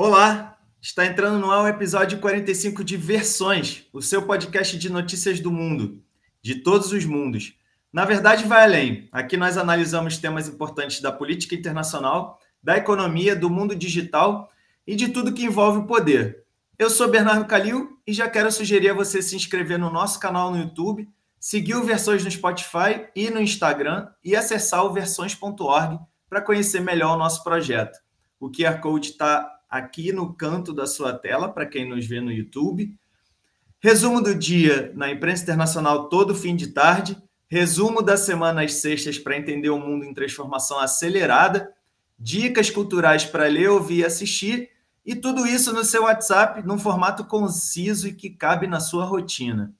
Olá, está entrando no ar o episódio 45 de Versões, o seu podcast de notícias do mundo, de todos os mundos. Na verdade, vai além. Aqui nós analisamos temas importantes da política internacional, da economia, do mundo digital e de tudo que envolve o poder. Eu sou Bernardo Calil e já quero sugerir a você se inscrever no nosso canal no YouTube, seguir o Versões no Spotify e no Instagram e acessar o versões.org para conhecer melhor o nosso projeto. O QR Code está aqui no canto da sua tela, para quem nos vê no YouTube. Resumo do dia na imprensa internacional todo fim de tarde. Resumo da semana às sextas para entender o mundo em transformação acelerada. Dicas culturais para ler, ouvir e assistir. E tudo isso no seu WhatsApp, num formato conciso e que cabe na sua rotina.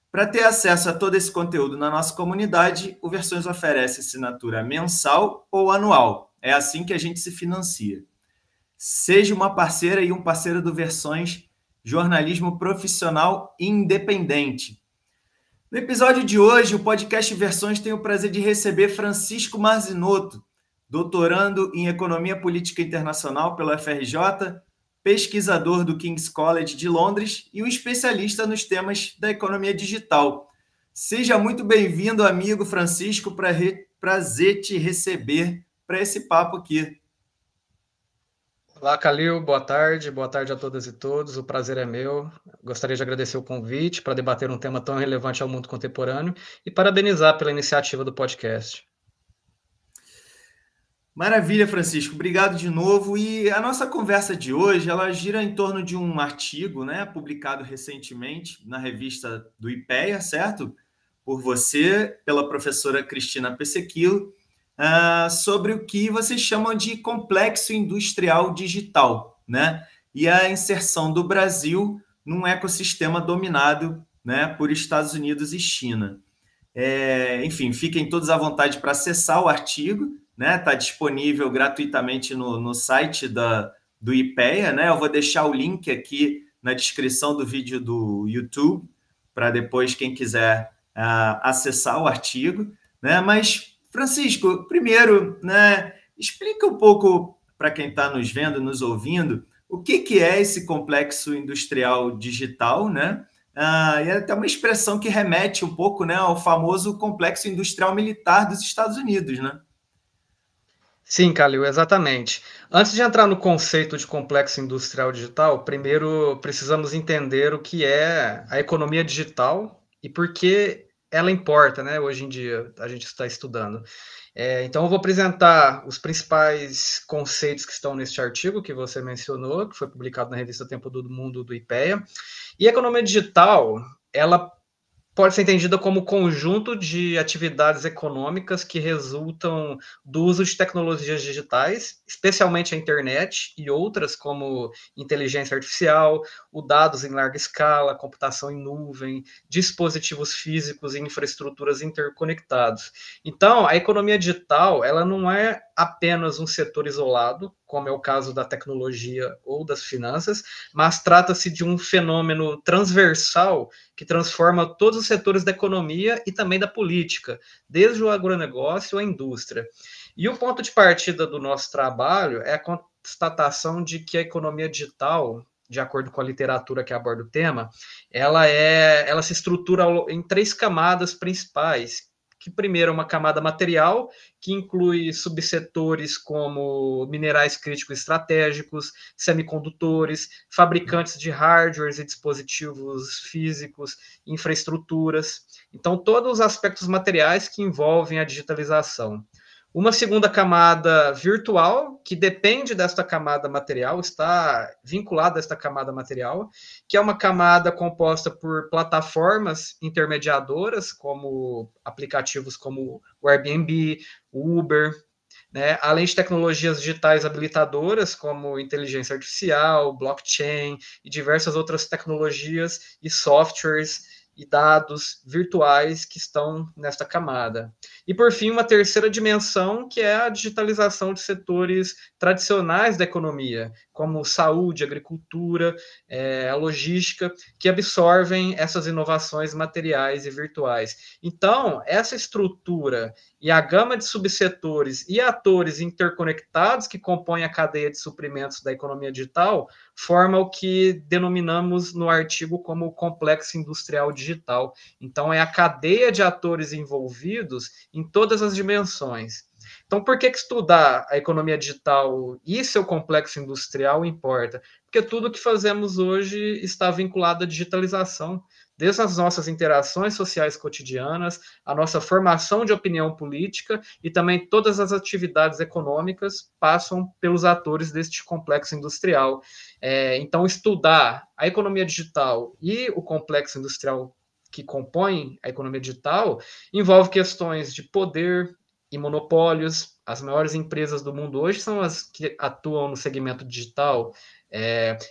Para ter acesso a todo esse conteúdo na nossa comunidade, o Versões oferece assinatura mensal ou anual. É assim que a gente se financia. Seja uma parceira e um parceiro do Versões, jornalismo profissional independente. No episódio de hoje, o podcast Versões tem o prazer de receber Francisco Marzinotto, doutorando em Economia Política Internacional pela UFRJ, pesquisador do King's College de Londres e um especialista nos temas da economia digital. Seja muito bem-vindo, amigo Francisco, prazer te receber para esse papo aqui. Olá, Calil, boa tarde a todas e todos, o prazer é meu. Gostaria de agradecer o convite para debater um tema tão relevante ao mundo contemporâneo e parabenizar pela iniciativa do podcast. Maravilha, Francisco. Obrigado de novo. E a nossa conversa de hoje, ela gira em torno de um artigo, né, publicado recentemente na revista do IPEA, certo? Por você, pela professora Cristina Pessequilo, sobre o que vocês chamam de complexo industrial digital, né? E a inserção do Brasil num ecossistema dominado, né, por Estados Unidos e China. Enfim, fiquem todos à vontade para acessar o artigo, né? Está disponível gratuitamente no site do IPEA, né? Eu vou deixar o link aqui na descrição do vídeo do YouTube, para depois, quem quiser acessar o artigo, né? Mas, Francisco, primeiro, né, explica um pouco para quem está nos vendo, nos ouvindo, o que é esse complexo industrial digital, né? E é até uma expressão que remete um pouco, né, ao famoso complexo industrial militar dos Estados Unidos, né? Sim, Calil, exatamente. Antes de entrar no conceito de complexo industrial digital, primeiro precisamos entender o que é a economia digital e por que ela importa, né? Hoje em dia a gente está estudando. Então, eu vou apresentar os principais conceitos que estão neste artigo que você mencionou, que foi publicado na revista Tempo do Mundo do IPEA. E a economia digital, ela pode ser entendida como conjunto de atividades econômicas que resultam do uso de tecnologias digitais, especialmente a internet e outras como inteligência artificial, o dados em larga escala, computação em nuvem, dispositivos físicos e infraestruturas interconectados. Então, a economia digital, ela não é apenas um setor isolado, como é o caso da tecnologia ou das finanças, mas trata-se de um fenômeno transversal que transforma todos os setores da economia e também da política, desde o agronegócio à indústria. E o ponto de partida do nosso trabalho é a constatação de que a economia digital, de acordo com a literatura que aborda o tema, ela se estrutura em três camadas principais, que primeiro é uma camada material, que inclui subsetores como minerais críticos estratégicos, semicondutores, fabricantes de hardwares e dispositivos físicos, infraestruturas. Então, todos os aspectos materiais que envolvem a digitalização. Uma segunda camada virtual, que depende desta camada material, está vinculada a esta camada material, que é uma camada composta por plataformas intermediadoras, como aplicativos como o Airbnb, o Uber, né? Além de tecnologias digitais habilitadoras, como inteligência artificial, blockchain e diversas outras tecnologias e softwares e dados virtuais que estão nesta camada. E, por fim, uma terceira dimensão, que é a digitalização de setores tradicionais da economia, como saúde, agricultura, a logística, que absorvem essas inovações materiais e virtuais. Então, essa estrutura e a gama de subsetores e atores interconectados que compõem a cadeia de suprimentos da economia digital forma o que denominamos no artigo como o complexo industrial digital. Então, é a cadeia de atores envolvidos em todas as dimensões. Então, por que estudar a economia digital e seu complexo industrial importa? Porque tudo que fazemos hoje está vinculado à digitalização, desde as nossas interações sociais cotidianas, a nossa formação de opinião política e também todas as atividades econômicas passam pelos atores deste complexo industrial. Então, estudar a economia digital e o complexo industrial que compõe a economia digital envolve questões de poder e monopólios. As maiores empresas do mundo hoje são as que atuam no segmento digital.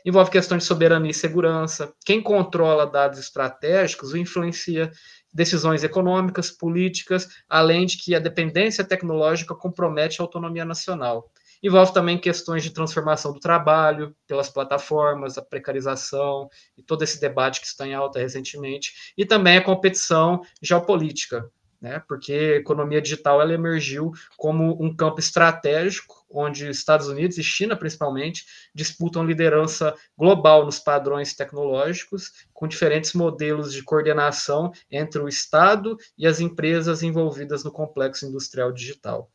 Envolve questões de soberania e segurança. Quem controla dados estratégicos influencia decisões econômicas, políticas, além de que a dependência tecnológica compromete a autonomia nacional. Envolve também questões de transformação do trabalho pelas plataformas, a precarização e todo esse debate que está em alta recentemente, e também a competição geopolítica, né? Porque a economia digital ela emergiu como um campo estratégico, onde Estados Unidos e China, principalmente, disputam liderança global nos padrões tecnológicos, com diferentes modelos de coordenação entre o Estado e as empresas envolvidas no complexo industrial digital.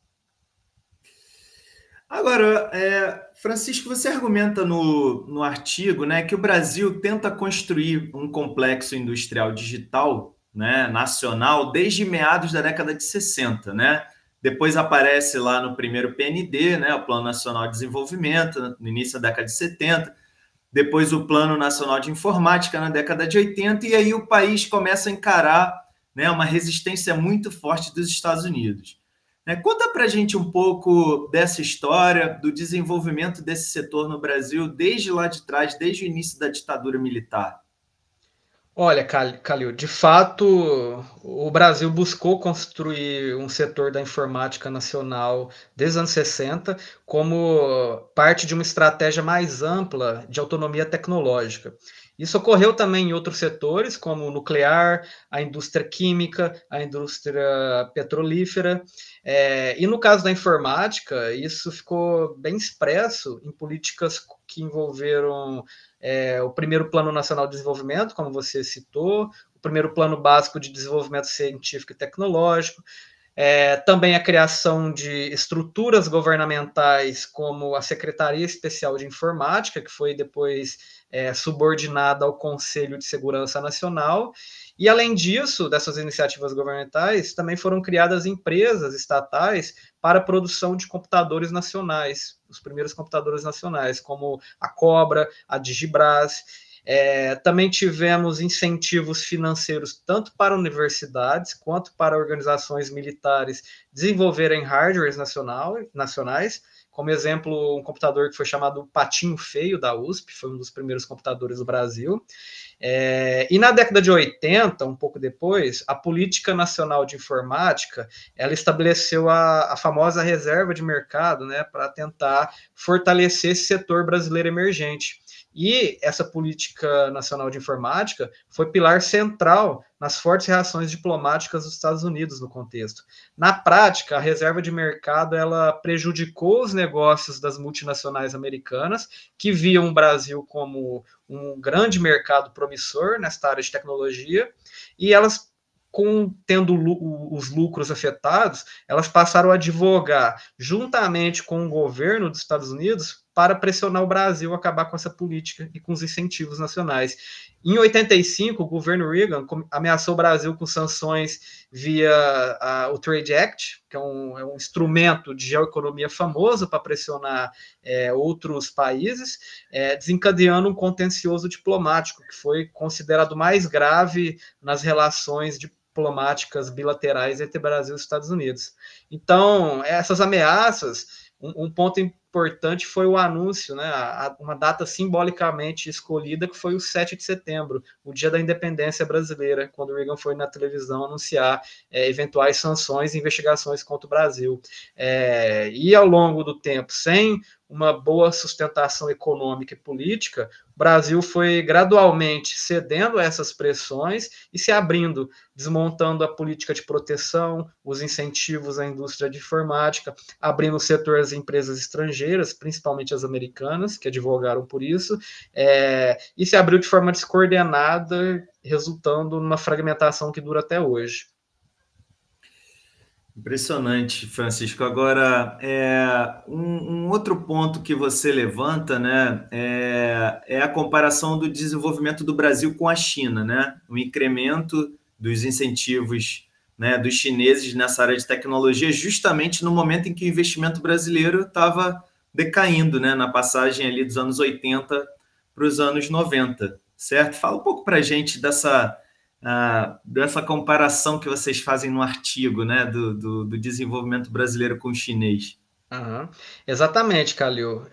Agora, Francisco, você argumenta no artigo, né, que o Brasil tenta construir um complexo industrial digital, né, nacional desde meados da década de 60, né? Depois aparece lá no primeiro PND, né, o Plano Nacional de Desenvolvimento, no início da década de 70, depois o Plano Nacional de Informática na década de 80, e aí o país começa a encarar, né, uma resistência muito forte dos Estados Unidos. Conta para a gente um pouco dessa história, do desenvolvimento desse setor no Brasil, desde lá de trás, desde o início da ditadura militar. Olha, Calil, de fato, o Brasil buscou construir um setor da informática nacional desde os anos 60 como parte de uma estratégia mais ampla de autonomia tecnológica. Isso ocorreu também em outros setores, como o nuclear, a indústria química, a indústria petrolífera. E no caso da informática, isso ficou bem expresso em políticas que envolveram o primeiro Plano Nacional de Desenvolvimento, como você citou, o primeiro Plano Básico de Desenvolvimento Científico e Tecnológico, também a criação de estruturas governamentais, como a Secretaria Especial de Informática, que foi depois subordinada ao Conselho de Segurança Nacional. E, além disso, dessas iniciativas governamentais, também foram criadas empresas estatais para a produção de computadores nacionais, os primeiros computadores nacionais, como a Cobra, a Digibras. Também tivemos incentivos financeiros tanto para universidades quanto para organizações militares desenvolverem hardwares nacionais. Como exemplo, um computador que foi chamado Patinho Feio, da USP, foi um dos primeiros computadores do Brasil. E na década de 80, um pouco depois, a Política Nacional de Informática, ela estabeleceu a famosa reserva de mercado, né, para tentar fortalecer esse setor brasileiro emergente. E essa Política Nacional de Informática foi pilar central nas fortes reações diplomáticas dos Estados Unidos no contexto. Na prática, a reserva de mercado ela prejudicou os negócios das multinacionais americanas, que viam o Brasil como um grande mercado promissor nesta área de tecnologia, e elas, tendo os lucros afetados, elas passaram a advogar juntamente com o governo dos Estados Unidos para pressionar o Brasil a acabar com essa política e com os incentivos nacionais. Em 85, o governo Reagan ameaçou o Brasil com sanções via o Trade Act, que é um instrumento de geoeconomia famoso para pressionar outros países, desencadeando um contencioso diplomático, que foi considerado mais grave nas relações diplomáticas bilaterais entre Brasil e Estados Unidos. Então, essas ameaças, um ponto importante foi o anúncio, né, uma data simbolicamente escolhida, que foi o 7 de setembro, o dia da independência brasileira, quando o Reagan foi na televisão anunciar eventuais sanções e investigações contra o Brasil. E ao longo do tempo, sem uma boa sustentação econômica e política, o Brasil foi gradualmente cedendo a essas pressões e se abrindo, desmontando a política de proteção, os incentivos à indústria de informática, abrindo o setor às empresas estrangeiras, principalmente as americanas, que advogaram por isso, e se abriu de forma descoordenada, resultando numa fragmentação que dura até hoje. Impressionante, Francisco. Agora, um outro ponto que você levanta, né, é a comparação do desenvolvimento do Brasil com a China, né? O incremento dos incentivos, né, dos chineses nessa área de tecnologia, justamente no momento em que o investimento brasileiro estava decaindo, né, na passagem ali dos anos 80 para os anos 90, certo? Fala um pouco para a gente dessa comparação que vocês fazem no artigo, né, do desenvolvimento brasileiro com o chinês. Uhum. Exatamente, Calil.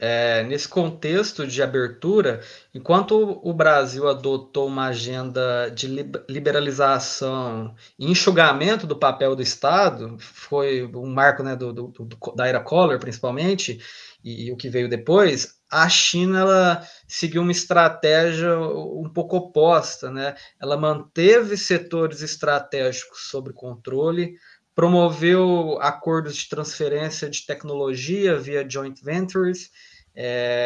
Nesse contexto de abertura, enquanto o Brasil adotou uma agenda de liberalização e enxugamento do papel do Estado, foi um marco, né, da era Collor, principalmente, e o que veio depois, a China ela seguiu uma estratégia um pouco oposta, né? Ela manteve setores estratégicos sob controle, promoveu acordos de transferência de tecnologia via joint ventures,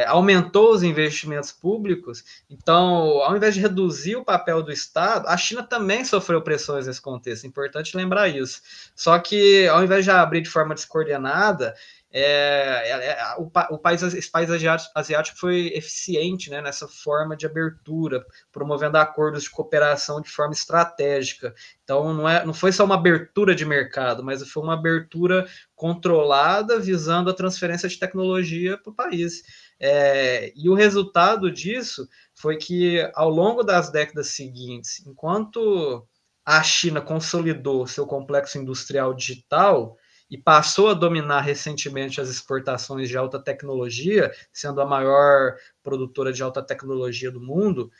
aumentou os investimentos públicos. Então, ao invés de reduzir o papel do Estado, a China também sofreu pressões nesse contexto, é importante lembrar isso. Só que, ao invés de abrir de forma descoordenada, esse país asiático foi eficiente, né, nessa forma de abertura, promovendo acordos de cooperação de forma estratégica. Então, não foi só uma abertura de mercado, mas foi uma abertura controlada, visando a transferência de tecnologia para o país. E o resultado disso foi que, ao longo das décadas seguintes, enquanto a China consolidou seu complexo industrial digital e passou a dominar recentemente as exportações de alta tecnologia, sendo a maior produtora de alta tecnologia do mundo,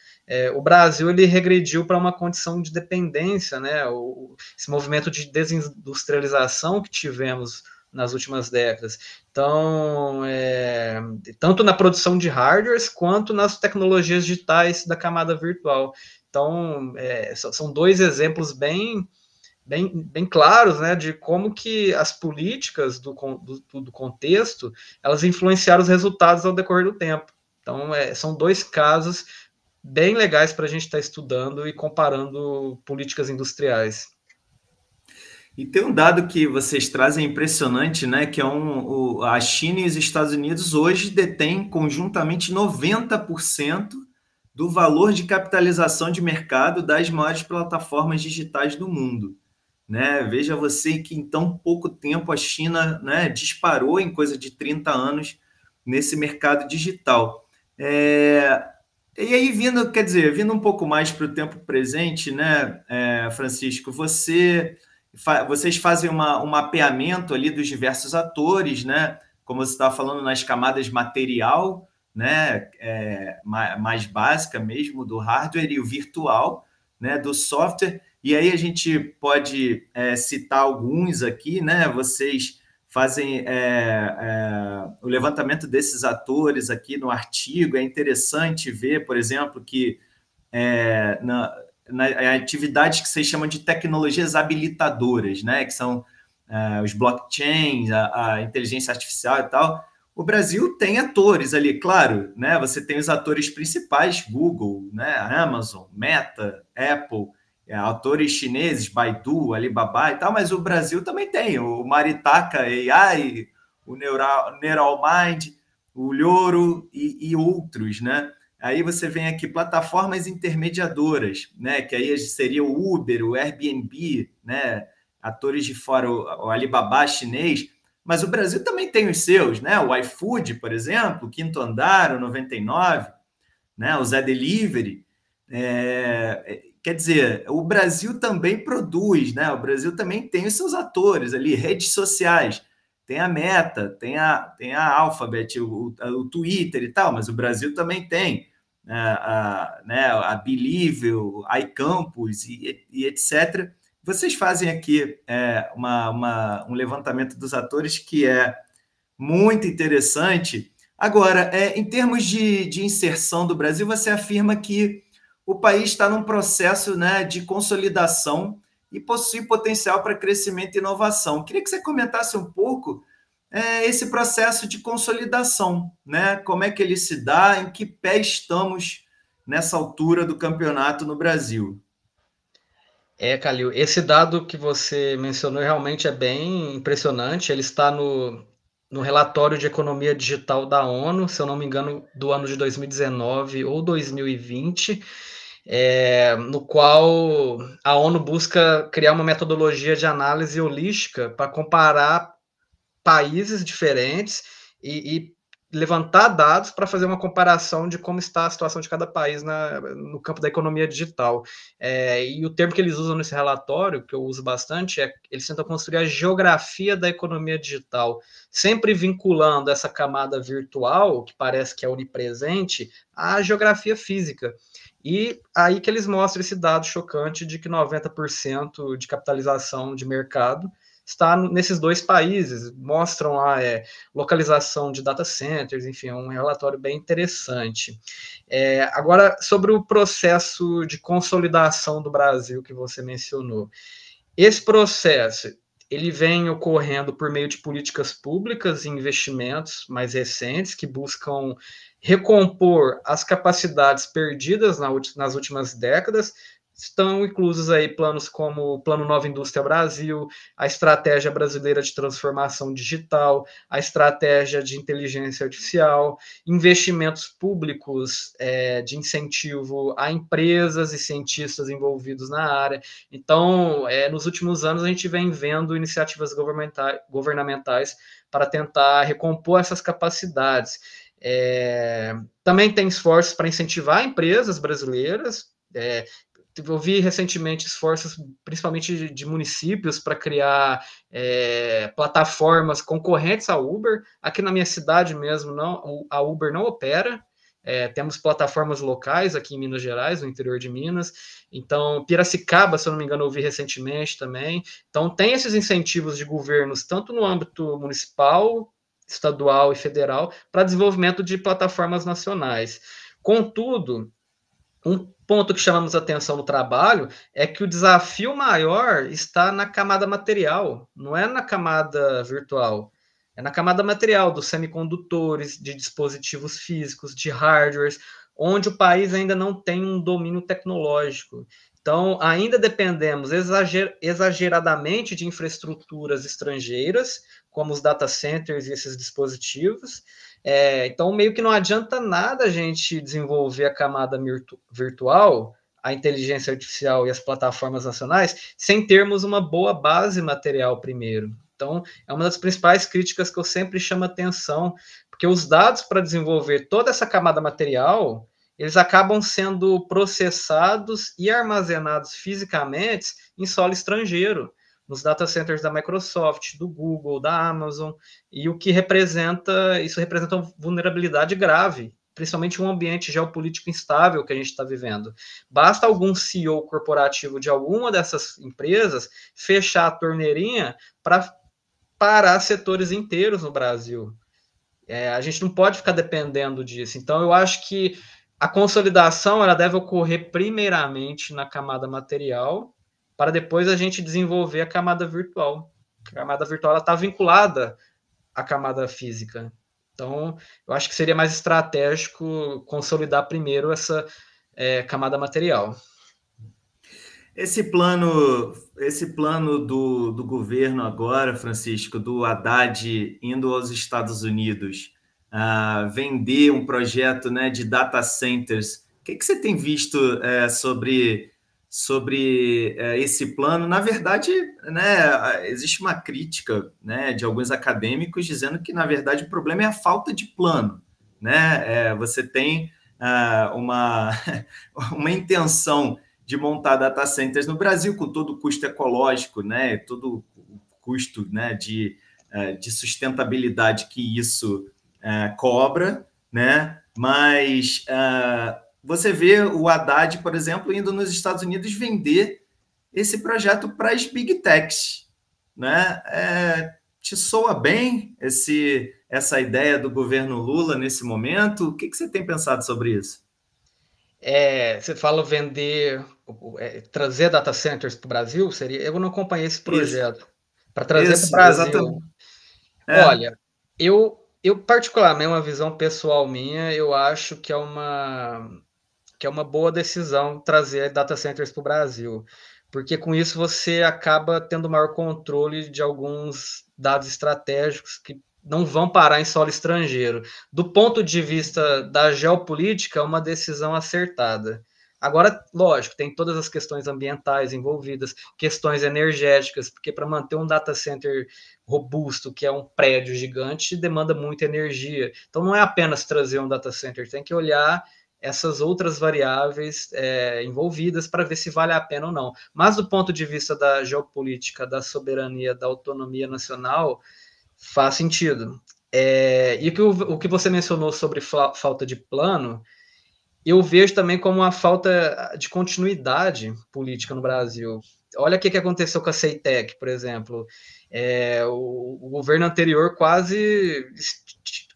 o Brasil ele regrediu para uma condição de dependência, né? Esse movimento de desindustrialização que tivemos nas últimas décadas. Então, tanto na produção de hardwares quanto nas tecnologias digitais da camada virtual. Então, são dois exemplos bem claros, né, de como que as políticas do contexto, elas influenciaram os resultados ao decorrer do tempo. Então, são dois casos bem legais para a gente estar estudando e comparando políticas industriais. E tem um dado que vocês trazem impressionante, né, que a China e os Estados Unidos hoje detêm conjuntamente 90% do valor de capitalização de mercado das maiores plataformas digitais do mundo. Né? Veja você que em tão pouco tempo a China, né, disparou em coisa de 30 anos nesse mercado digital. E aí, vindo um pouco mais para o tempo presente, né, Francisco, vocês fazem um mapeamento ali dos diversos atores, né, como você estava falando, nas camadas material, né, mais básica mesmo, do hardware e o virtual, né, do software. E aí a gente pode citar alguns aqui, né? Vocês fazem o levantamento desses atores aqui no artigo. É interessante ver, por exemplo, que na atividades que vocês chamam de tecnologias habilitadoras, né? Que são os blockchains, a inteligência artificial e tal. O Brasil tem atores ali, claro, né? Você tem os atores principais, Google, né? Amazon, Meta, Apple, autores chineses, Baidu, Alibaba e tal, mas o Brasil também tem o Maritaka AI, o Neuralmind, o Lyoro e outros, né? Aí você vem aqui plataformas intermediadoras, né? Que aí seria o Uber, o Airbnb, né? Atores de fora, o Alibaba chinês, mas o Brasil também tem os seus, né? O iFood, por exemplo, o Quinto Andar, o 99, né? O Zé Delivery. Quer dizer, o Brasil também produz, né? O Brasil também tem os seus atores ali, redes sociais. tem a Meta, tem a Alphabet, o Twitter e tal, mas o Brasil também tem a Believe, o iCampus e etc. Vocês fazem aqui um levantamento dos atores que é muito interessante. Agora, em termos de inserção do Brasil, você afirma que o país está num processo, né, de consolidação e possui potencial para crescimento e inovação. Queria que você comentasse um pouco esse processo de consolidação, né? Como é que ele se dá, em que pé estamos nessa altura do campeonato no Brasil? Calil, esse dado que você mencionou realmente é bem impressionante. Ele está no relatório de economia digital da ONU, se eu não me engano, do ano de 2019 ou 2020, no qual a ONU busca criar uma metodologia de análise holística para comparar países diferentes e levantar dados para fazer uma comparação de como está a situação de cada país no campo da economia digital. E o termo que eles usam nesse relatório, que eu uso bastante, eles tentam construir a geografia da economia digital, sempre vinculando essa camada virtual, que parece que é onipresente, à geografia física. E aí que eles mostram esse dado chocante de que 90% de capitalização de mercado está nesses dois países, mostram lá localização de data centers, enfim, é um relatório bem interessante. Agora, sobre o processo de consolidação do Brasil que você mencionou, esse processo ele vem ocorrendo por meio de políticas públicas e investimentos mais recentes que buscam recompor as capacidades perdidas nas últimas décadas. Estão inclusos aí planos como o Plano Nova Indústria Brasil, a Estratégia Brasileira de Transformação Digital, a Estratégia de Inteligência Artificial, investimentos públicos de incentivo a empresas e cientistas envolvidos na área. Então, nos últimos anos, a gente vem vendo iniciativas governamentais para tentar recompor essas capacidades. Também tem esforços para incentivar empresas brasileiras. Eu vi recentemente esforços, principalmente de municípios, para criar plataformas concorrentes à Uber. Aqui na minha cidade mesmo, a Uber não opera. Temos plataformas locais aqui em Minas Gerais, no interior de Minas. Então, Piracicaba, se eu não me engano, eu vi recentemente também. Então, tem esses incentivos de governos, tanto no âmbito municipal, estadual e federal, para desenvolvimento de plataformas nacionais. Contudo, um ponto que chamamos atenção no trabalho é que o desafio maior está na camada material, não é na camada virtual. É na camada material dos semicondutores, de dispositivos físicos, de hardwares, onde o país ainda não tem um domínio tecnológico. Então, ainda dependemos exageradamente de infraestruturas estrangeiras, como os data centers e esses dispositivos. Então, meio que não adianta nada a gente desenvolver a camada virtual, a inteligência artificial e as plataformas nacionais, sem termos uma boa base material primeiro. Então, é uma das principais críticas que eu sempre chamo a atenção, porque os dados para desenvolver toda essa camada material, eles acabam sendo processados e armazenados fisicamente em solo estrangeiro, nos data centers da Microsoft, do Google, da Amazon, e isso representa uma vulnerabilidade grave, principalmente um ambiente geopolítico instável que a gente está vivendo. Basta algum CEO corporativo de alguma dessas empresas fechar a torneirinha para parar setores inteiros no Brasil. A gente não pode ficar dependendo disso. Então, eu acho que a consolidação ela deve ocorrer primeiramente na camada material, para depois a gente desenvolver a camada virtual. A camada virtual está vinculada à camada física. Então, eu acho que seria mais estratégico consolidar primeiro essa camada material. Esse plano do governo agora, Francisco, do Haddad indo aos Estados Unidos, vender um projeto, né, de data centers, o que você tem visto sobre esse plano? Na verdade, né, existe uma crítica, né, de alguns acadêmicos dizendo que, na verdade, o problema é a falta de plano. Né? Você tem uma intenção de montar data centers no Brasil, com todo o custo ecológico, né, todo o custo, né, de de sustentabilidade que isso cobra, né? Mas você vê o Haddad, por exemplo, indo nos Estados Unidos vender esse projeto para as Big Techs, né? Te soa bem essa ideia do governo Lula nesse momento? O que você tem pensado sobre isso? Você fala vender, trazer data centers para o Brasil? Eu não acompanhei esse projeto. Para trazer para o Brasil. Exatamente. Olha, eu particularmente, uma visão pessoal minha, eu acho que é uma boa decisão trazer data centers para o Brasil, porque com isso você acaba tendo maior controle de alguns dados estratégicos que não vão parar em solo estrangeiro. Do ponto de vista da geopolítica, é uma decisão acertada. Agora, lógico, tem todas as questões ambientais envolvidas, questões energéticas, porque para manter um data center robusto, que é um prédio gigante, demanda muita energia. Então, não é apenas trazer um data center, tem que olhar essas outras variáveis envolvidas para ver se vale a pena ou não. Mas do ponto de vista da geopolítica, da soberania, da autonomia nacional, faz sentido. E o que você mencionou sobre falta de plano, eu vejo também como uma falta de continuidade política no Brasil. Olha o que aconteceu com a CEITEC, por exemplo. O governo anterior quase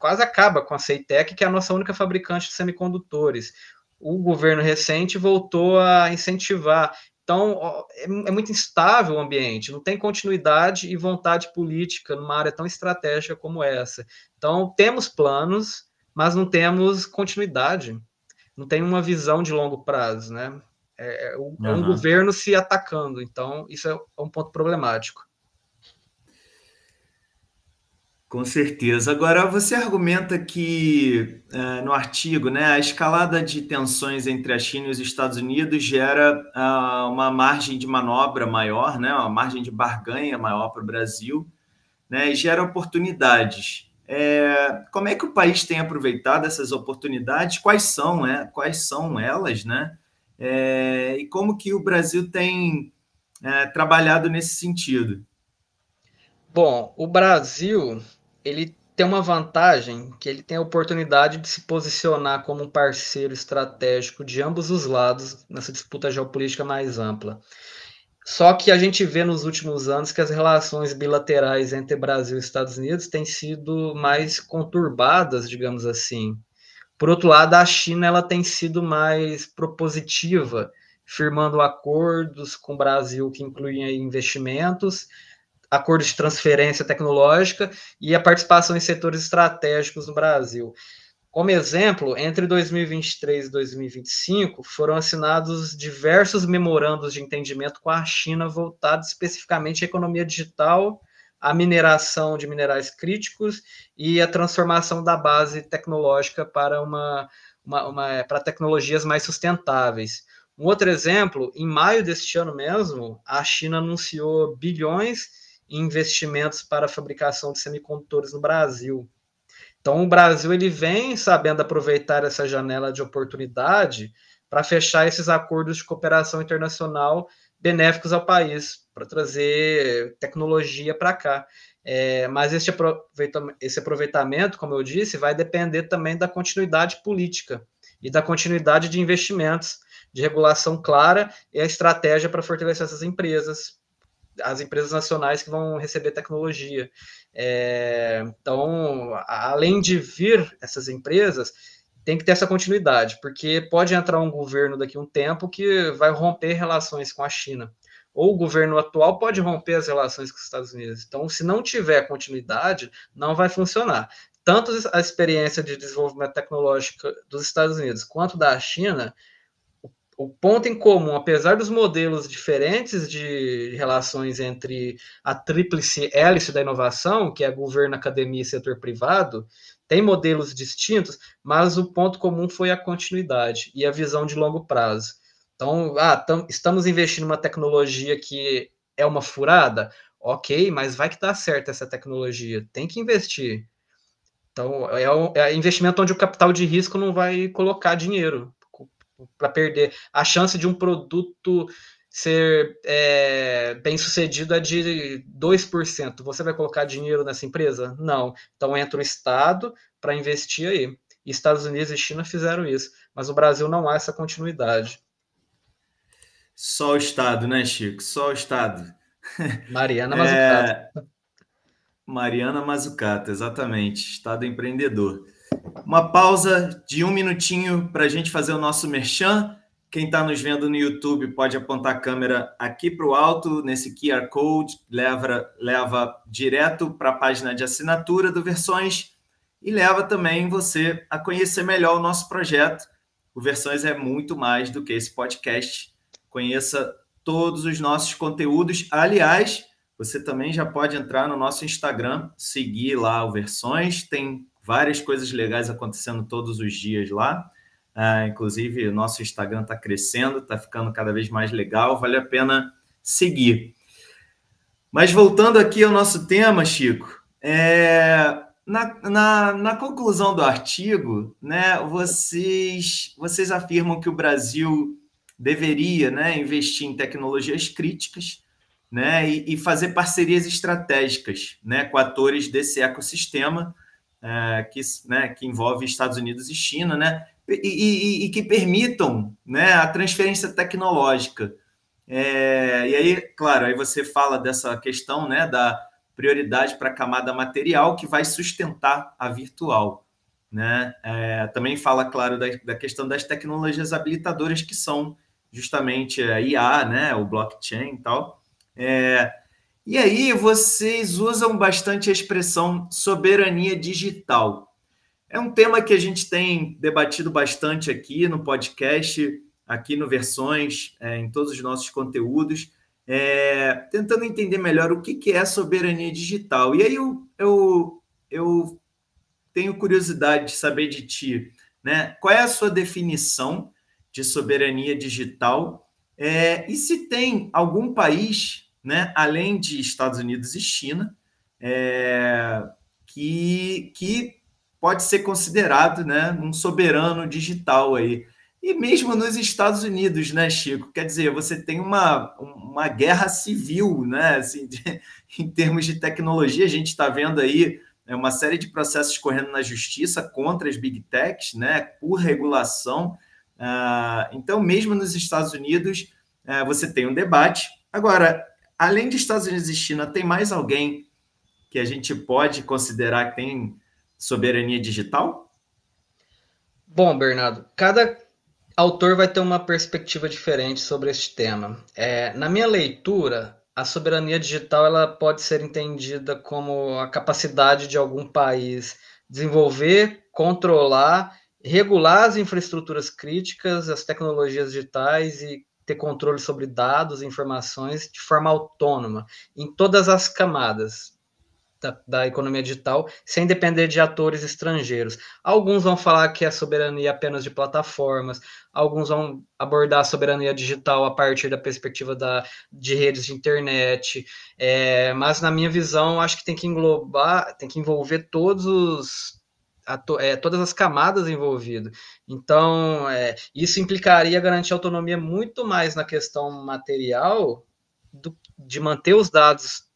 acaba com a CEITEC, que é a nossa única fabricante de semicondutores. O governo recente voltou a incentivar. Então, é muito instável o ambiente, não tem continuidade e vontade política numa área tão estratégica como essa. Então, temos planos, mas não temos continuidade, não tem uma visão de longo prazo, né? É um governo se atacando, então isso é um ponto problemático. Com certeza. Agora, você argumenta que, no artigo, né, a escalada de tensões entre a China e os Estados Unidos gera uma margem de manobra maior, né, uma margem de barganha maior para o Brasil, né, e gera oportunidades. Como é que o país tem aproveitado essas oportunidades? Quais são elas, né? E como que o Brasil tem trabalhado nesse sentido? Bom, o Brasil, ele tem uma vantagem, que ele tem a oportunidade de se posicionar como um parceiro estratégico de ambos os lados nessa disputa geopolítica mais ampla. Só que a gente vê nos últimos anos que as relações bilaterais entre Brasil e Estados Unidos têm sido mais conturbadas, digamos assim. Por outro lado, a China ela tem sido mais propositiva, firmando acordos com o Brasil que incluem investimentos, acordos de transferência tecnológica e a participação em setores estratégicos no Brasil. Como exemplo, entre 2023 e 2025, foram assinados diversos memorandos de entendimento com a China voltados especificamente à economia digital, à mineração de minerais críticos e à transformação da base tecnológica para para tecnologias mais sustentáveis. Um outro exemplo, em maio deste ano mesmo, a China anunciou bilhões em investimentos para a fabricação de semicondutores no Brasil. Então, o Brasil ele vem sabendo aproveitar essa janela de oportunidade para fechar esses acordos de cooperação internacional benéficos ao país, para trazer tecnologia para cá. Mas esse aproveitamento, como eu disse, vai depender também da continuidade política e da continuidade de investimentos, de regulação clara e a estratégia para fortalecer essas empresas, as empresas nacionais que vão receber tecnologia. Então, além de vir essas empresas, tem que ter essa continuidade, porque pode entrar um governo daqui a um tempo que vai romper relações com a China, ou o governo atual pode romper as relações com os Estados Unidos. Então, se não tiver continuidade, não vai funcionar. Tanto a experiência de desenvolvimento tecnológico dos Estados Unidos quanto da China, o ponto em comum, apesar dos modelos diferentes de relações entre a tríplice hélice da inovação, que é governo, academia e setor privado, tem modelos distintos, mas o ponto comum foi a continuidade e a visão de longo prazo. Então, estamos investindo em uma tecnologia que é uma furada? Ok, mas vai que dá certo essa tecnologia, tem que investir. Então, é investimento onde o capital de risco não vai colocar dinheiro para perder. A chance de um produto ser bem-sucedido é de 2%. Você vai colocar dinheiro nessa empresa? Não. Então entra o Estado para investir aí. E Estados Unidos e China fizeram isso, mas o Brasil não há essa continuidade. Só o Estado, né, Chico? Só o Estado. Mariana Mazzucato. Mariana Mazzucato, exatamente. Estado empreendedor. Uma pausa de 1 minutinho para a gente fazer o nosso merchan. Quem está nos vendo no YouTube pode apontar a câmera aqui para o alto, nesse QR Code, leva direto para a página de assinatura do Versões e leva também você a conhecer melhor o nosso projeto. O Versões é muito mais do que esse podcast. Conheça todos os nossos conteúdos. Aliás, você também já pode entrar no nosso Instagram, seguir lá o Versões, tem várias coisas legais acontecendo todos os dias lá. Inclusive, o nosso Instagram está crescendo, está ficando cada vez mais legal, vale a pena seguir. Mas voltando aqui ao nosso tema, Chico, na conclusão do artigo, né, vocês afirmam que o Brasil deveria, né, investir em tecnologias críticas, né, e fazer parcerias estratégicas, né, com atores desse ecossistema, que envolve Estados Unidos e China, né, e que permitam, né, a transferência tecnológica. E aí, claro, aí você fala dessa questão, né, da prioridade para a camada material que vai sustentar a virtual. Né? Também fala, claro, da questão das tecnologias habilitadoras, que são justamente a IA, né, o blockchain e tal. E aí vocês usam bastante a expressão soberania digital. É um tema que a gente tem debatido bastante aqui no podcast, aqui no Versões, em todos os nossos conteúdos, tentando entender melhor o que é soberania digital. E aí eu tenho curiosidade de saber de ti, né? Qual é a sua definição de soberania digital? E se tem algum país, né, além de Estados Unidos e China, que pode ser considerado, né, um soberano digital aí. E mesmo nos Estados Unidos, né, Chico? Quer dizer, você tem uma guerra civil, né, assim, em termos de tecnologia. A gente está vendo aí uma série de processos correndo na justiça contra as big techs, né, por regulação. Então, mesmo nos Estados Unidos, você tem um debate. Agora, além de Estados Unidos e China, tem mais alguém que a gente pode considerar que tem soberania digital? Bom, Bernardo, cada autor vai ter uma perspectiva diferente sobre este tema. Na minha leitura, a soberania digital ela pode ser entendida como a capacidade de algum país desenvolver, controlar, regular as infraestruturas críticas, as tecnologias digitais e ter controle sobre dados e informações de forma autônoma, em todas as camadas da economia digital, sem depender de atores estrangeiros. Alguns vão falar que é soberania apenas de plataformas, alguns vão abordar a soberania digital a partir da perspectiva de redes de internet, mas na minha visão, acho que tem que englobar, tem que envolver todas as camadas envolvidas. Então, isso implicaria garantir autonomia muito mais na questão material, de manter os dados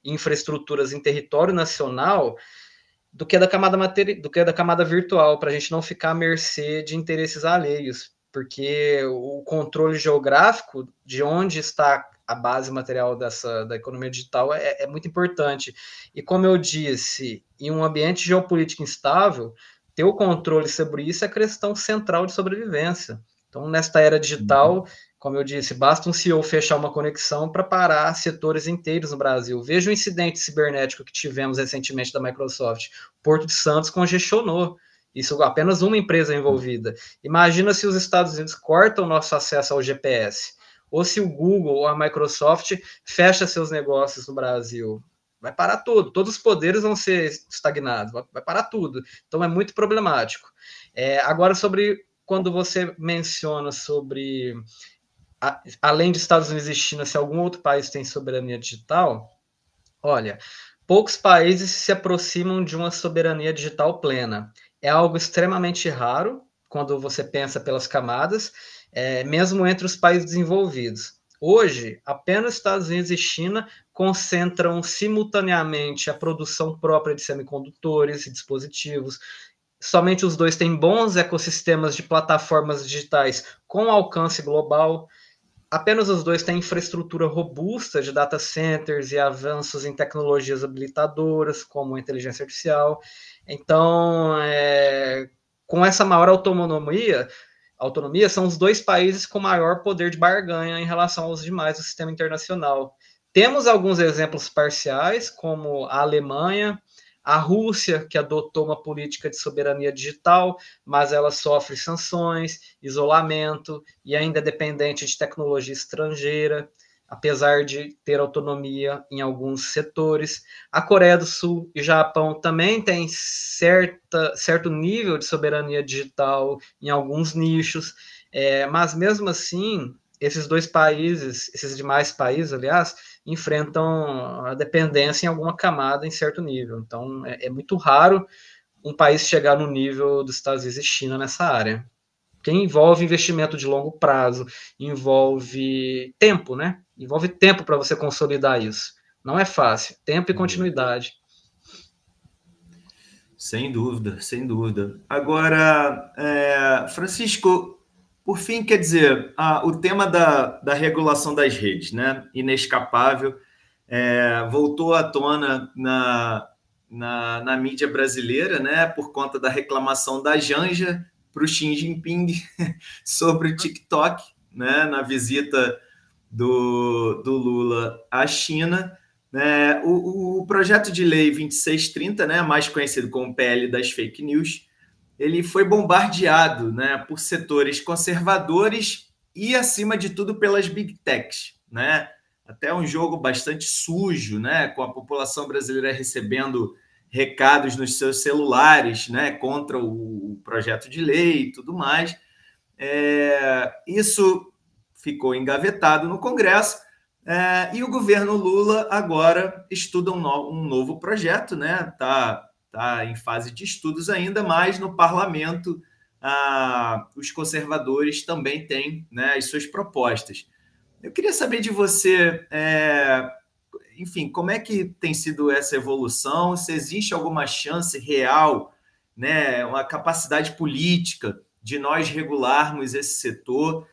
infraestruturas em território nacional, do que da camada virtual, para a gente não ficar à mercê de interesses alheios, porque o controle geográfico de onde está a base material da economia digital é muito importante. E como eu disse, em um ambiente geopolítico instável, ter o controle sobre isso é a questão central de sobrevivência. Então, nesta era digital, como eu disse, basta um CEO fechar uma conexão para parar setores inteiros no Brasil. Veja o incidente cibernético que tivemos recentemente da Microsoft. Porto de Santos congestionou. Isso apenas uma empresa envolvida. Imagina se os Estados Unidos cortam o nosso acesso ao GPS. Ou se o Google ou a Microsoft fecha seus negócios no Brasil. Vai parar tudo. Todos os poderes vão ser estagnados. Vai parar tudo. Então é muito problemático. Agora, sobre quando você menciona sobre além de Estados Unidos e China, se algum outro país tem soberania digital, olha, poucos países se aproximam de uma soberania digital plena. É algo extremamente raro quando você pensa pelas camadas, mesmo entre os países desenvolvidos. Hoje, apenas Estados Unidos e China concentram simultaneamente a produção própria de semicondutores e dispositivos. Somente os dois têm bons ecossistemas de plataformas digitais com alcance global. Apenas os dois têm infraestrutura robusta de data centers e avanços em tecnologias habilitadoras, como a inteligência artificial. Então, com essa maior autonomia, são os dois países com maior poder de barganha em relação aos demais do sistema internacional. Temos alguns exemplos parciais, como a Alemanha, a Rússia, que adotou uma política de soberania digital, mas ela sofre sanções, isolamento e ainda é dependente de tecnologia estrangeira, apesar de ter autonomia em alguns setores. A Coreia do Sul e Japão também têm certo nível de soberania digital em alguns nichos, mas mesmo assim, esses dois países, esses demais países, aliás, enfrentam a dependência em alguma camada em certo nível. Então, é muito raro um país chegar no nível dos Estados Unidos e China nessa área. Porque envolve investimento de longo prazo, envolve tempo, né? Envolve tempo para você consolidar isso. Não é fácil. Tempo e continuidade. Sem dúvida, sem dúvida. Agora, Francisco, por fim, quer dizer, o tema da regulação das redes, né? Inescapável, voltou à tona na mídia brasileira, né? Por conta da reclamação da Janja para o Xi Jinping sobre o TikTok, né? Na visita do Lula à China. O projeto de lei 2630, né, mais conhecido como PL das fake news, ele foi bombardeado, né, por setores conservadores e, acima de tudo, pelas big techs, né? Até um jogo bastante sujo, né, com a população brasileira recebendo recados nos seus celulares, né, contra o projeto de lei e tudo mais. Isso ficou engavetado no Congresso. E o governo Lula agora estuda um novo projeto, né? Tá em fase de estudos ainda, mas no parlamento os conservadores também têm, né, as suas propostas. Eu queria saber de você, enfim, como é que tem sido essa evolução, se existe alguma chance real, né, uma capacidade política de nós regularmos esse setor,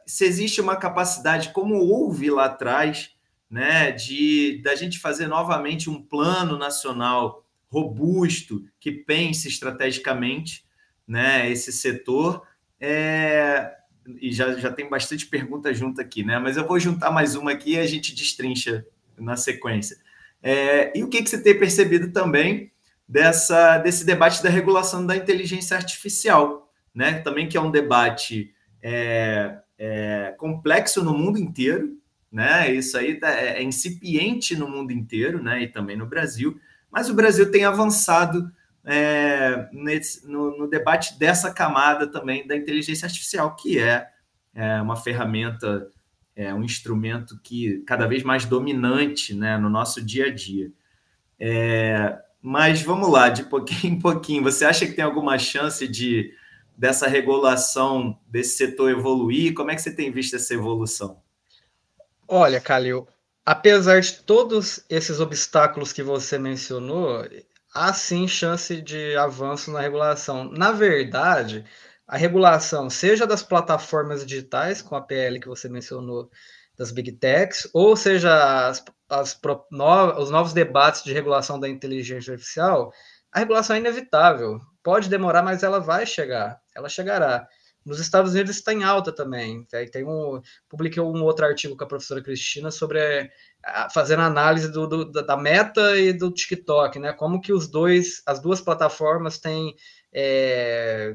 se existe uma capacidade, como houve lá atrás, né, da gente fazer novamente um plano nacional robusto que pense estrategicamente, né, esse setor. E já tem bastante pergunta junto aqui, né? Mas eu vou juntar mais uma aqui e a gente destrincha na sequência. E o que você tem percebido também desse debate da regulação da inteligência artificial, né? Também que é um debate complexo no mundo inteiro, né? Isso aí é incipiente no mundo inteiro, né? E também no Brasil, mas o Brasil tem avançado no debate dessa camada também da inteligência artificial, que é uma ferramenta, um instrumento que cada vez mais dominante, né, no nosso dia a dia. Mas vamos lá, de pouquinho em pouquinho. Você acha que tem alguma chance dessa regulação desse setor evoluir? Como é que você tem visto essa evolução? Olha, Calil, apesar de todos esses obstáculos que você mencionou, há sim chance de avanço na regulação. Na verdade, a regulação, seja das plataformas digitais, com a PL que você mencionou, das Big Techs, ou seja, os novos debates de regulação da inteligência artificial, a regulação é inevitável. Pode demorar, mas ela vai chegar, ela chegará. Nos Estados Unidos está em alta também. Publiquei um outro artigo com a professora Cristina sobre fazendo análise da Meta e do TikTok, né? Como que as duas plataformas têm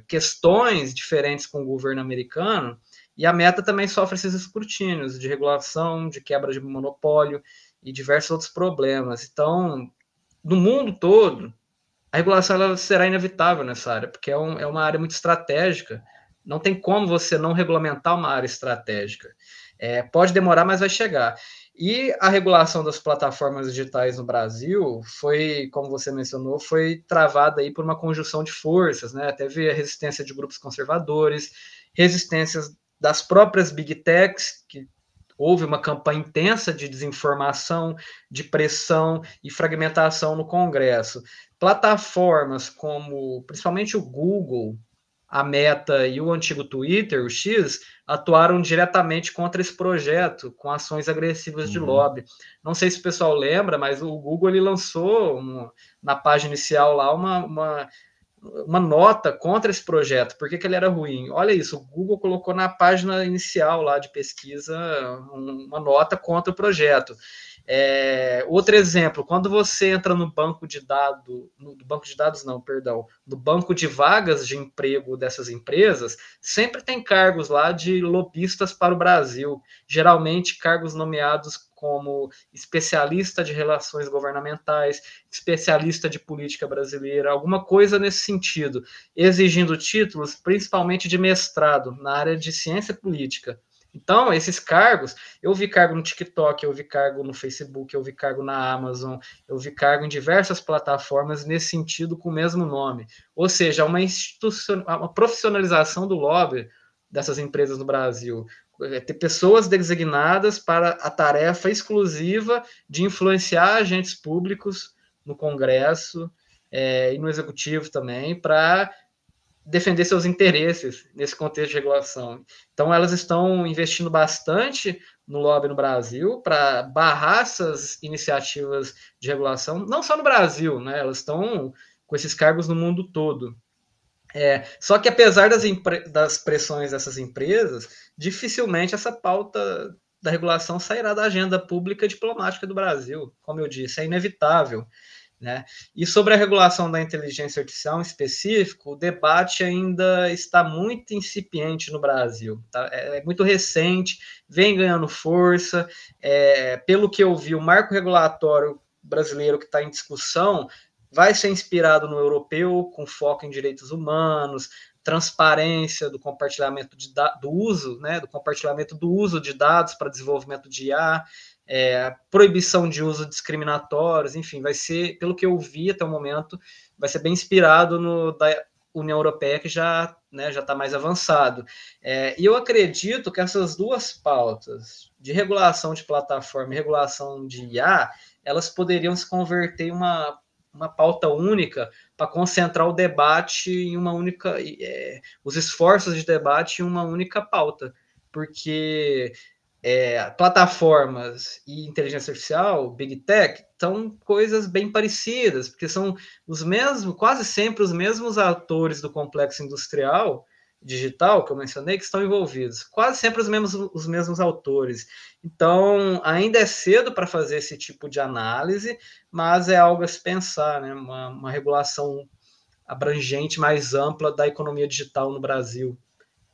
questões diferentes com o governo americano, e a Meta também sofre esses escrutínios de regulação, de quebra de monopólio e diversos outros problemas. Então, no mundo todo, a regulação ela será inevitável nessa área, porque é uma área muito estratégica. Não tem como você não regulamentar uma área estratégica. Pode demorar, mas vai chegar. E a regulação das plataformas digitais no Brasil foi, como você mencionou, foi travada aí por uma conjunção de forças, né? Teve a resistência de grupos conservadores, resistências das próprias Big Techs, que houve uma campanha intensa de desinformação, de pressão e fragmentação no Congresso. Plataformas como, principalmente o Google, a Meta e o antigo Twitter, o X, atuaram diretamente contra esse projeto, com ações agressivas de lobby. Não sei se o pessoal lembra, mas o Google ele lançou na página inicial lá uma nota contra esse projeto. Por que ele era ruim? Olha isso, o Google colocou na página inicial lá de pesquisa uma nota contra o projeto. Outro exemplo, quando você entra no banco de dados, no banco de vagas de emprego dessas empresas, sempre tem cargos lá de lobistas para o Brasil, geralmente cargos nomeados como especialista de relações governamentais, especialista de política brasileira, alguma coisa nesse sentido, exigindo títulos principalmente de mestrado na área de ciência política. Então, esses cargos, eu vi cargo no TikTok, eu vi cargo no Facebook, eu vi cargo na Amazon, eu vi cargo em diversas plataformas nesse sentido com o mesmo nome. Ou seja, uma profissionalização do lobby dessas empresas no Brasil. Ter pessoas designadas para a tarefa exclusiva de influenciar agentes públicos no Congresso e no Executivo também, para defender seus interesses nesse contexto de regulação. Então, elas estão investindo bastante no lobby no Brasil para barrar essas iniciativas de regulação, não só no Brasil, né? Elas estão com esses cargos no mundo todo. Só que, apesar das pressões dessas empresas, dificilmente essa pauta da regulação sairá da agenda pública diplomática do Brasil. Como eu disse, é inevitável. Né? E sobre a regulação da inteligência artificial em específico, o debate ainda está muito incipiente no Brasil. Tá? É muito recente, vem ganhando força. Pelo que eu vi, o marco regulatório brasileiro que está em discussão vai ser inspirado no europeu, com foco em direitos humanos, transparência do compartilhamento do uso, né, do compartilhamento do uso de dados para desenvolvimento de IA, proibição de uso discriminatórios, enfim, vai ser, pelo que eu vi até o momento, vai ser bem inspirado no da União Europeia, que já está mais avançado. E eu acredito que essas duas pautas, de regulação de plataforma e regulação de IA, elas poderiam se converter em uma pauta única para concentrar o debate em uma única, os esforços de debate em uma única pauta, porque plataformas e inteligência artificial, Big Tech, são coisas bem parecidas, porque são quase sempre os mesmos atores do complexo industrial digital que eu mencionei que estão envolvidos, quase sempre os mesmos autores. Então, ainda é cedo para fazer esse tipo de análise, mas é algo a se pensar, né? Uma regulação abrangente, mais ampla da economia digital no Brasil.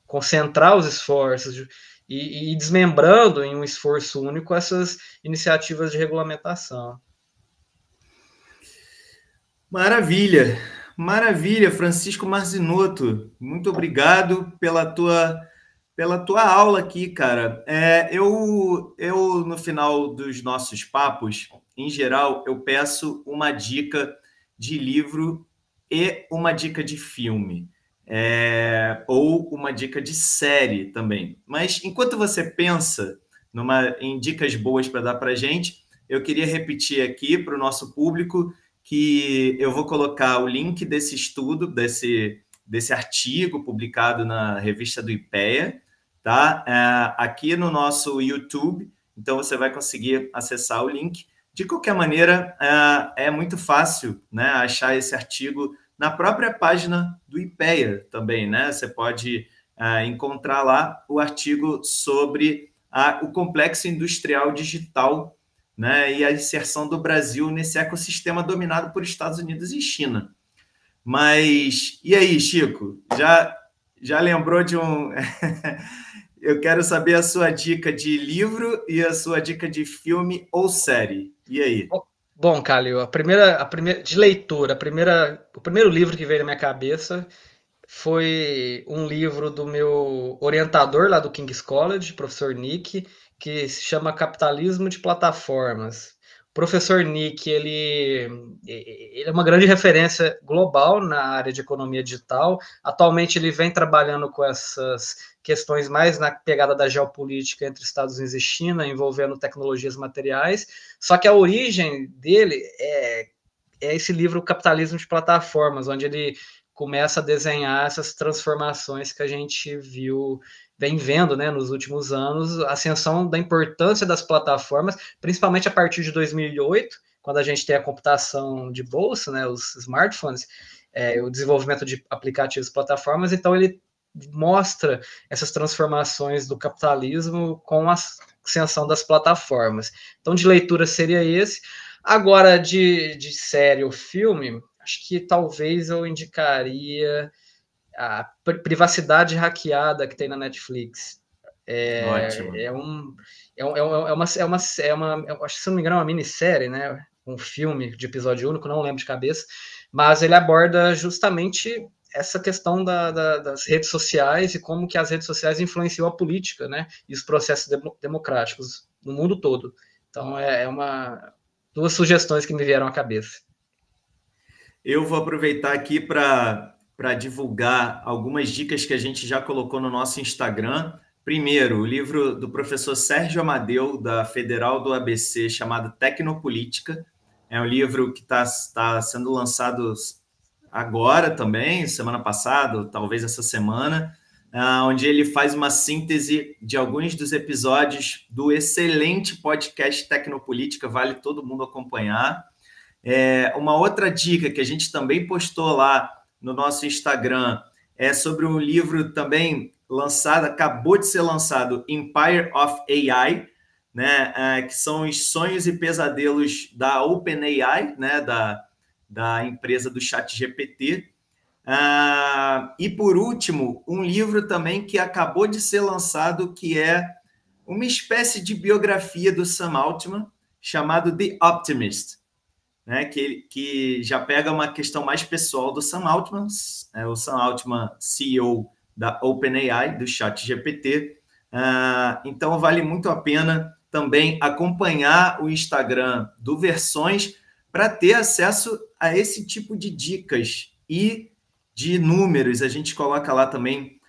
Concentrar os esforços e desmembrando em um esforço único essas iniciativas de regulamentação. Maravilha, maravilha, Francisco Marzinotto. Muito obrigado pela tua aula aqui, cara. Eu, no final dos nossos papos, em geral, eu peço uma dica de livro e uma dica de filme. Ou uma dica de série também. Mas enquanto você pensa em dicas boas para dar para a gente, eu queria repetir aqui para o nosso público que eu vou colocar o link desse estudo, desse artigo publicado na revista do IPEA, tá? Aqui no nosso YouTube, então você vai conseguir acessar o link. De qualquer maneira, é muito fácil, né, achar esse artigo na própria página do IPEA também, né? Você pode encontrar lá o artigo sobre o complexo industrial digital, né, e a inserção do Brasil nesse ecossistema dominado por Estados Unidos e China. Mas, e aí, Chico? Já lembrou de um... Eu quero saber a sua dica de livro e a sua dica de filme ou série. E aí? Bom, Calil, a primeira de leitura, o primeiro livro que veio na minha cabeça foi um livro do meu orientador lá do King's College, professor Nick, que se chama Capitalismo de Plataformas. professor Nick, ele é uma grande referência global na área de economia digital. Atualmente ele vem trabalhando com essas questões mais na pegada da geopolítica entre Estados Unidos e China, envolvendo tecnologias materiais. Só que a origem dele é esse livro Capitalismo de Plataformas, onde ele começa a desenhar essas transformações que a gente vem vendo, né, nos últimos anos, a ascensão da importância das plataformas, principalmente a partir de 2008, quando a gente tem a computação de bolsa, né, os smartphones, o desenvolvimento de aplicativos e plataformas. Então ele mostra essas transformações do capitalismo com a ascensão das plataformas. Então, de leitura seria esse. Agora, de série ou filme, acho que talvez eu indicaria a Privacidade Hackeada que tem na Netflix. Ótimo. Acho que, se não me engano, é uma minissérie, né? Um filme de episódio único, não lembro de cabeça, mas ele aborda justamente essa questão das redes sociais e como que as redes sociais influenciam a política, né? E os processos democráticos no mundo todo. Então, duas sugestões que me vieram à cabeça. Eu vou aproveitar aqui para divulgar algumas dicas que a gente já colocou no nosso Instagram. Primeiro, o livro do professor Sérgio Amadeu, da Federal do ABC, chamado Tecnopolítica. É um livro que está sendo lançado agora também, semana passada, talvez essa semana, onde ele faz uma síntese de alguns dos episódios do excelente podcast Tecnopolítica, vale todo mundo acompanhar. Uma outra dica que a gente também postou lá no nosso Instagram é sobre um livro também acabou de ser lançado, Empire of AI, né, que são os sonhos e pesadelos da OpenAI, né, da empresa do ChatGPT. E, por último, um livro também que acabou de ser lançado, que é uma espécie de biografia do Sam Altman, chamado The Optimist, né, que já pega uma questão mais pessoal do Sam Altman, o Sam Altman, CEO da OpenAI, do ChatGPT. Então, vale muito a pena também acompanhar o Instagram do Versões para ter acesso a esse tipo de dicas e de números. A gente coloca lá também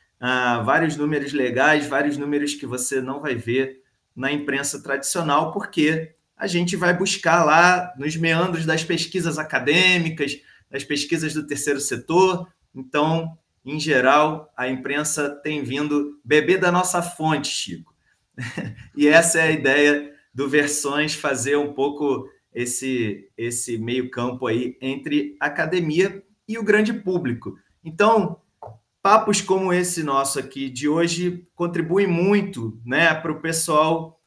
vários números legais, vários números que você não vai ver na imprensa tradicional, porque a gente vai buscar lá nos meandros das pesquisas acadêmicas, das pesquisas do terceiro setor. Então, em geral, a imprensa tem vindo beber da nossa fonte, Chico. E essa é a ideia do Versões, fazer um pouco esse meio campo aí entre academia e o grande público. Então, papos como esse nosso aqui de hoje contribuem muito, né, para o pessoal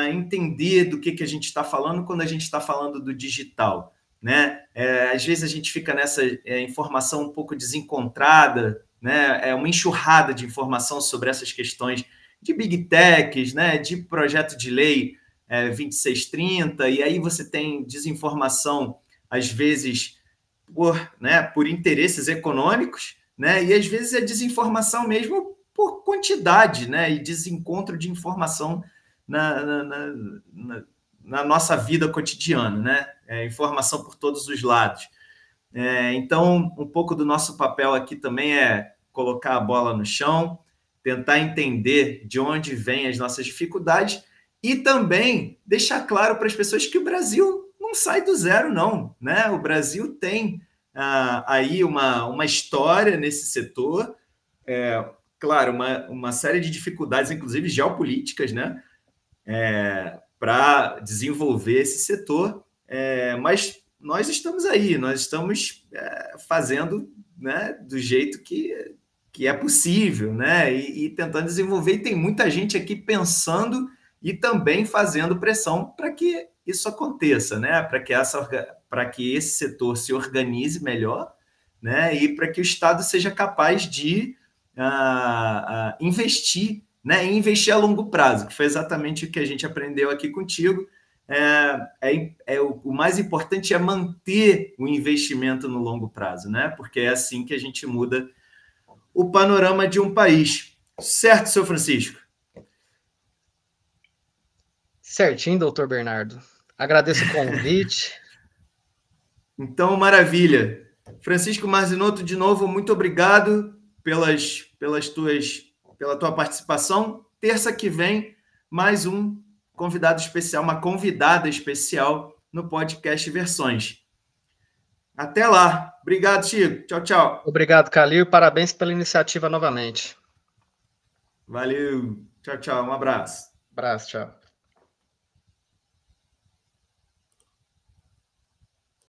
entender do que a gente está falando quando a gente está falando do digital, né? Às vezes a gente fica nessa informação um pouco desencontrada, né? É uma enxurrada de informação sobre essas questões de big techs, né? De projeto de lei 2630, e aí você tem desinformação, às vezes, por interesses econômicos, né? E às vezes é desinformação mesmo por quantidade, né? E desencontro de informação na nossa vida cotidiana, né? Informação por todos os lados. Então, um pouco do nosso papel aqui também é colocar a bola no chão, tentar entender de onde vêm as nossas dificuldades e também deixar claro para as pessoas que o Brasil não sai do zero, não, né? O Brasil tem aí uma história nesse setor, claro, uma série de dificuldades, inclusive geopolíticas, né? Para desenvolver esse setor, mas nós estamos aí, nós estamos fazendo, né, do jeito que é possível, né, e tentando desenvolver, e tem muita gente aqui pensando e também fazendo pressão para que isso aconteça, né, para que esse setor se organize melhor, né, e para que o Estado seja capaz de investir, né, e investir a longo prazo, que foi exatamente o que a gente aprendeu aqui contigo. O mais importante é manter o investimento no longo prazo, né? Porque é assim que a gente muda o panorama de um país. Certo, seu Francisco? Certinho, doutor Bernardo. Agradeço o convite. Então, maravilha. Francisco Marzinotto, de novo, muito obrigado pela tua participação. Terça que vem, mais um convidado especial, uma convidada especial no podcast Versões. Até lá. Obrigado, Chico. Tchau, tchau. Obrigado, Calil. Parabéns pela iniciativa novamente. Valeu. Tchau, tchau. Um abraço. Abraço, tchau.